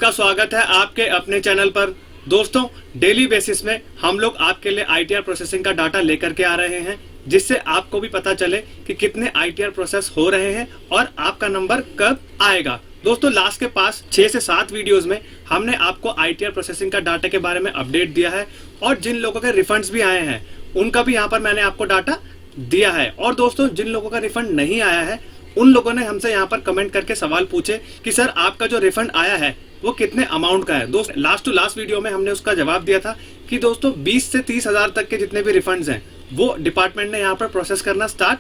आपका स्वागत है आपके अपने चैनल पर। दोस्तों, डेली बेसिस में हम लोग आपके लिए आईटीआर प्रोसेसिंग का डाटा लेकर के आ रहे हैं, जिससे आपको भी पता चले कि कितने आईटीआर प्रोसेस हो रहे हैं और आपका नंबर कब आएगा। दोस्तों, लास्ट के पास 6 से 7 वीडियोस में हमने आपको आईटीआर प्रोसेसिंग का डाटा के बारे में अपडेट दिया है और जिन लोगों के रिफंड्स भी आए हैं उनका भी यहाँ पर मैंने आपको डाटा दिया है। और दोस्तों, जिन लोगों का रिफंड नहीं आया है उन लोगों ने हमसे यहाँ पर कमेंट करके सवाल पूछे कि सर आपका जो रिफंड आया है वो कितने अमाउंट का है। दोस्त, लास्ट टू लास्ट वीडियो में हमने उसका जवाब दिया था कि दोस्तों 20 से 30 हजार तक के जितने भी रिफंड्स हैं वो डिपार्टमेंट ने यहाँ पर प्रोसेस करना स्टार्ट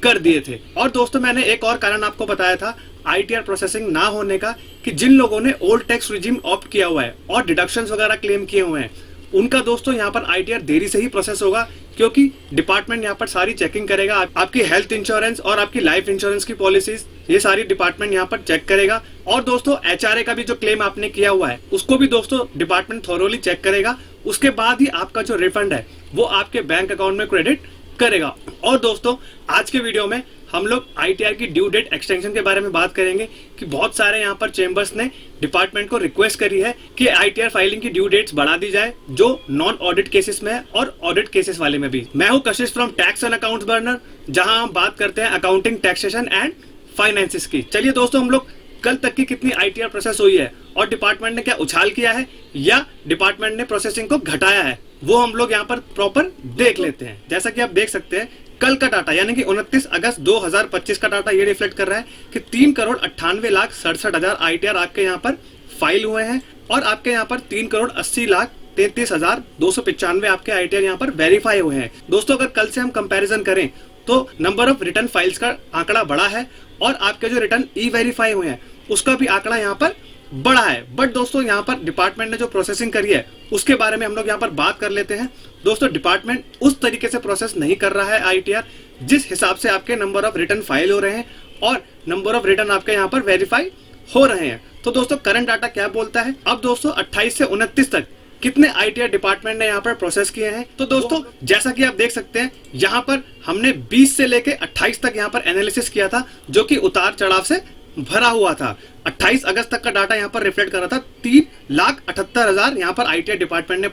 कर दिए थे। और दोस्तों, मैंने एक और कारण आपको बताया था आईटीआर प्रोसेसिंग ना होने का कि जिन लोगों ने ओल्ड टैक्स रिजीम ऑप्ट किया हुआ है और डिडक्शंस वगैरह क्लेम किए हुए हैं उनका दोस्तों यहाँ पर आईटीआर देरी से ही प्रोसेस होगा, क्योंकि डिपार्टमेंट यहाँ पर सारी चेकिंग करेगा। आपकी हेल्थ इंश्योरेंस और आपकी लाइफ इंश्योरेंस की पॉलिसीज ये सारी डिपार्टमेंट यहाँ पर चेक करेगा। और दोस्तों, एचआरए का भी जो क्लेम आपने किया हुआ है उसको भी दोस्तों डिपार्टमेंट थोरोली चेक करेगा। उसके बाद ही आपका जो रिफंड है वो आपके बैंक अकाउंट में क्रेडिट करेगा। और दोस्तों, आज के वीडियो में हम लोग आईटीआर की ड्यू डेट एक्सटेंशन के बारे में बात करेंगे कि बहुत सारे यहाँ पर चेंबर्स ने डिपार्टमेंट को रिक्वेस्ट करी है कि आईटीआर फाइलिंग की ड्यू डेट्स बढ़ा दी जाए, जो नॉन ऑडिट केसेस में है और ऑडिट केसेस वाले में भी। मैं हूं कशिश from tax and accounts burner, जहां हम बात करते हैं अकाउंटिंग, टैक्सेशन एंड फाइनेंसिस की। चलिए दोस्तों, हम लोग कल तक की कितनी आईटीआर प्रोसेस हुई है और डिपार्टमेंट ने क्या उछाल किया है या डिपार्टमेंट ने प्रोसेसिंग को घटाया है, वो हम लोग यहाँ पर प्रॉपर देख लेते हैं। जैसा कि आप देख सकते हैं, कल का डाटा यानी कि 29 अगस्त 2025 का डाटा ये रिफ्लेक्ट कर रहा है कि 3,98,67,000 आईटीआर आपके यहाँ पर फाइल हुए हैं और आपके यहाँ पर 3,80,33,295 आपके आईटीआर यहाँ पर वेरीफाई हुए हैं। दोस्तों, अगर कल से हम कंपैरिजन करें तो नंबर ऑफ रिटर्न फाइल्स का आंकड़ा बढ़ा है और आपके जो रिटर्न ई वेरीफाई हुए हैं उसका भी आंकड़ा यहाँ पर बढ़ा है। बट दोस्तों, यहाँ पर डिपार्टमेंट ने जो प्रोसेसिंग करी है उसके बारे में हम लोग यहाँ पर बात कर लेते हैं। दोस्तों, डिपार्टमेंट उस तरीके से प्रोसेस नहीं कर रहा है आईटीआर जिस हिसाब से आपके नंबर ऑफ रिटर्न फाइल हो रहे हैं और नंबर ऑफ रिटर्न आपके यहाँ पर वेरीफाई हो रहे हैं। तो दोस्तों, करंट डाटा क्या बोलता है? अब दोस्तों 28 से 29 तक कितने आईटीआर डिपार्टमेंट ने यहाँ पर प्रोसेस किए हैं? तो दोस्तों, जैसा कि आप देख सकते हैं, यहाँ पर हमने 20 से लेके 28 तक यहाँ पर एनालिसिस किया था, जो कि उतार चढ़ाव से भरा हुआ था। 28 अगस्त तक का डाटा यहाँ पर रिफ्लेक्ट कर रहा था 3,78,000 यहाँ पर आईटीआर डिपार्टमेंट ने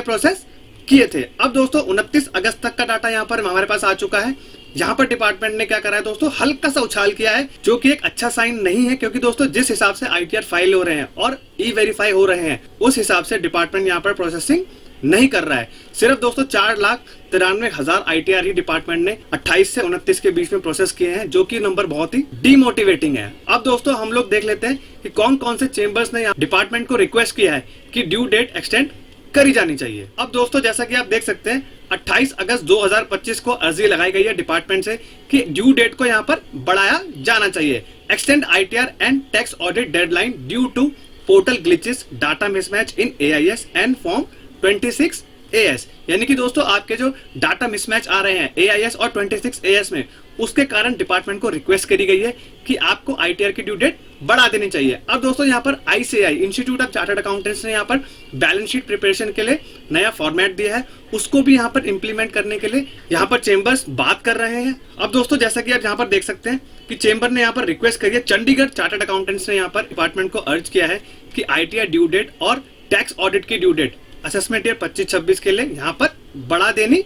प्रोसेस किए थे। अब दोस्तों 29 अगस्त तक का डाटा यहाँ पर हमारे पास आ चुका है। यहाँ पर डिपार्टमेंट ने क्या करा है दोस्तों, हल्का सा उछाल किया है, जो कि एक अच्छा साइन नहीं है, क्योंकि दोस्तों जिस हिसाब से आईटीआर फाइल हो रहे हैं और ई वेरीफाई हो रहे हैं उस हिसाब से डिपार्टमेंट यहाँ पर प्रोसेसिंग नहीं कर रहा है। सिर्फ दोस्तों 4,93,000 आईटीआर ही डिपार्टमेंट ने 28 से 29 के बीच में प्रोसेस किए हैं, जो कि नंबर बहुत ही डीमोटिवेटिंग है। अब दोस्तों, हम लोग देख लेते हैं कि कौन कौन से चेंबर्स ने डिपार्टमेंट को रिक्वेस्ट किया है कि ड्यू डेट एक्सटेंड करी जानी चाहिए। अब दोस्तों, जैसा कि आप देख सकते हैं, 28 अगस्त 2025 को अर्जी लगाई गई है डिपार्टमेंट से कि ड्यू डेट को यहाँ पर बढ़ाया जाना चाहिए। Extend ITR and tax audit deadline due to portal glitches, data mismatch in AIS and form 26 AS। यानी कि दोस्तों, आपके जो डाटा मिसमैच आ रहे हैं एआईएस और 26 AS में, उसके कारण डिपार्टमेंट को रिक्वेस्ट करी गई है कि आपको आईटीआर की ड्यू डेट बढ़ा देनी चाहिए। अब दोस्तों, यहाँ पर ICAI institute of chartered accountants ने यहाँ पर बैलेंस शीट प्रिपरेशन के लिए नया फॉर्मेट दिया है, उसको भी यहाँ पर इंप्लीमेंट करने के लिए यहाँ पर चेंबर्स बात कर रहे हैं। अब दोस्तों, जैसा कि आप यहाँ पर देख सकते हैं कि चेंबर ने यहाँ पर रिक्वेस्ट करी है, चंडीगढ़ चार्टर्ड अकाउंटेंट्स ने यहाँ पर डिपार्टमेंट को अर्ज किया है कि आईटीआर ड्यू डेट और टैक्स ऑडिट की ड्यू डेट असेसमेंट ईयर 25-26 के लिए यहाँ पर बढ़ा देनी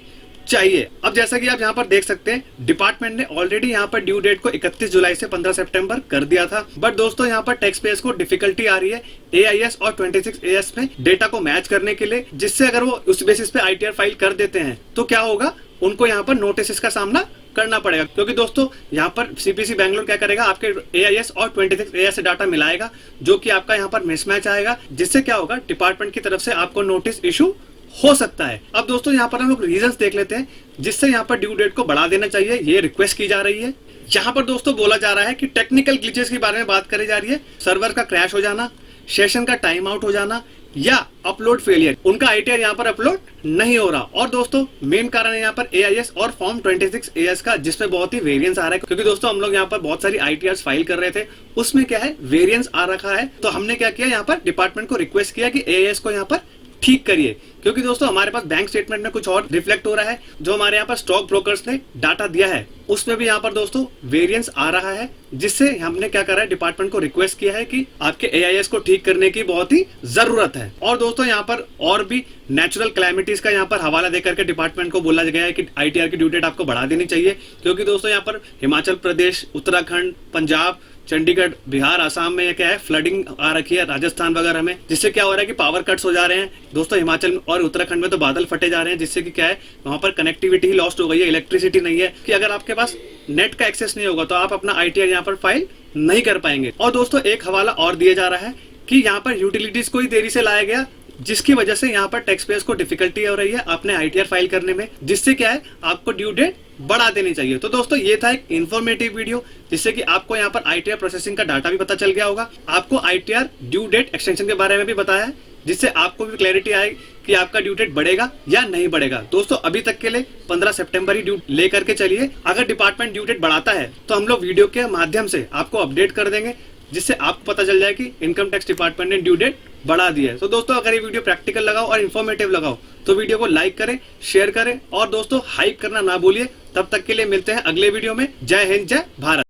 चाहिए। अब जैसा कि आप यहाँ पर देख सकते हैं, डिपार्टमेंट ने ऑलरेडी यहाँ पर ड्यू डेट को 31 जुलाई से 15 सितंबर कर दिया था। बट दोस्तों, यहाँ पर टैक्स पेयर्स को डिफिकल्टी आ रही है एआईएस और 26 AS में डेटा को मैच करने के लिए, जिससे अगर वो उस बेसिस पे आईटीआर फाइल कर देते हैं तो क्या होगा, उनको यहाँ पर नोटिस का सामना करना पड़ेगा। क्योंकि दोस्तों, यहाँ पर सीपीसी बैंगलोर क्या करेगा, आपके एआईएस और 26 AS से डाटा मिलाएगा, जो कि आपका यहाँ पर मिसमैच आएगा, जिससे क्या होगा, डिपार्टमेंट की तरफ से आपको नोटिस इशू हो सकता है। अब दोस्तों, यहाँ पर हम लोग रीजंस देख लेते हैं जिससे यहाँ पर ड्यू डेट को बढ़ा देना चाहिए, ये रिक्वेस्ट की जा रही है। यहाँ पर दोस्तों बोला जा रहा है कि टेक्निकल ग्लिचेस के बारे में बात करी जा रही है, सर्वर का क्रैश हो जाना, सेशन का टाइम आउट हो जाना या अपलोड फेलियर, उनका आईटीआर यहाँ पर अपलोड नहीं हो रहा। और दोस्तों, मेन कारण है यहाँ पर एआईएस और फॉर्म 26 AS का, जिसमें बहुत ही वेरिएंस आ रहा है। क्योंकि दोस्तों, हम लोग यहाँ पर बहुत सारी आईटीआर फाइल कर रहे थे, उसमें क्या है, वेरिएंस आ रखा है। तो हमने क्या किया, यहाँ पर डिपार्टमेंट को रिक्वेस्ट किया कि एआईएस को यहाँ पर ठीक करिए, क्योंकि दोस्तों हमारे पास बैंक स्टेटमेंट में कुछ और रिफ्लेक्ट हो रहा है। जो हमारे यहाँ पर स्टॉक ब्रोकर्स ने डाटा दिया है उसमें भी यहाँ पर दोस्तों वेरिएंस आ रहा है, जिससे हमने क्या करा है, डिपार्टमेंट को रिक्वेस्ट किया है कि आपके एआईएस को ठीक करने की बहुत ही जरूरत है। और दोस्तों यहाँ पर और भी नेचुरल कैलेमिटीज का यहाँ पर हवाला देकर के डिपार्टमेंट को बोला गया है कि आईटीआर की ड्यू डेट आपको बढ़ा देनी चाहिए, क्योंकि दोस्तों यहाँ पर हिमाचल प्रदेश, उत्तराखंड, पंजाब, चंडीगढ़, बिहार, आसाम में क्या है, फ्लडिंग आ रखी है, राजस्थान वगैरह में, जिससे क्या हो रहा है कि पावर कट्स हो जा रहे हैं। दोस्तों हिमाचल और उत्तराखंड में तो बादल फटे जा रहे हैं, जिससे कि क्या है, वहां पर कनेक्टिविटी ही लॉस्ट हो गई है, इलेक्ट्रिसिटी नहीं है, कि अगर आपके पास नेट का एक्सेस नहीं होगा तो आप अपना आईटीआर यहाँ पर फाइल नहीं कर पाएंगे। और दोस्तों एक हवाला और दिया जा रहा है कि यहाँ पर यूटिलिटीज को ही देरी से लाया गया, जिसकी वजह से यहाँ पर टैक्स पेयर्स को डिफिकल्टी हो रही है अपने आईटीआर फाइल करने में, जिससे क्या है, आपको ड्यू डेट बढ़ा देनी चाहिए। तो दोस्तों ये था एक इन्फॉर्मेटिव वीडियो, जिससे कि आपको यहाँ पर आईटीआर प्रोसेसिंग का डाटा भी पता चल गया होगा, आपको आईटीआर ड्यू डेट एक्सटेंशन के बारे में भी बताया है, जिससे आपको भी क्लैरिटी आए कि आपका ड्यू डेट बढ़ेगा या नहीं बढ़ेगा। दोस्तों अभी तक के लिए 15 सितंबर ही ड्यू लेकर के चलिए। अगर डिपार्टमेंट ड्यू डेट बढ़ाता है तो हम लोग वीडियो के माध्यम से आपको अपडेट कर देंगे, जिससे आपको पता चल जाए कि इनकम टैक्स डिपार्टमेंट ने ड्यू डेट बढ़ा दिया है। तो दोस्तों अगर ये वीडियो प्रैक्टिकल लगाओ और इन्फॉर्मेटिव लगाओ तो वीडियो को लाइक करें, शेयर करें और दोस्तों हाइप करना ना भूलिए। तब तक के लिए मिलते हैं अगले वीडियो में। जय हिंद, जय भारत।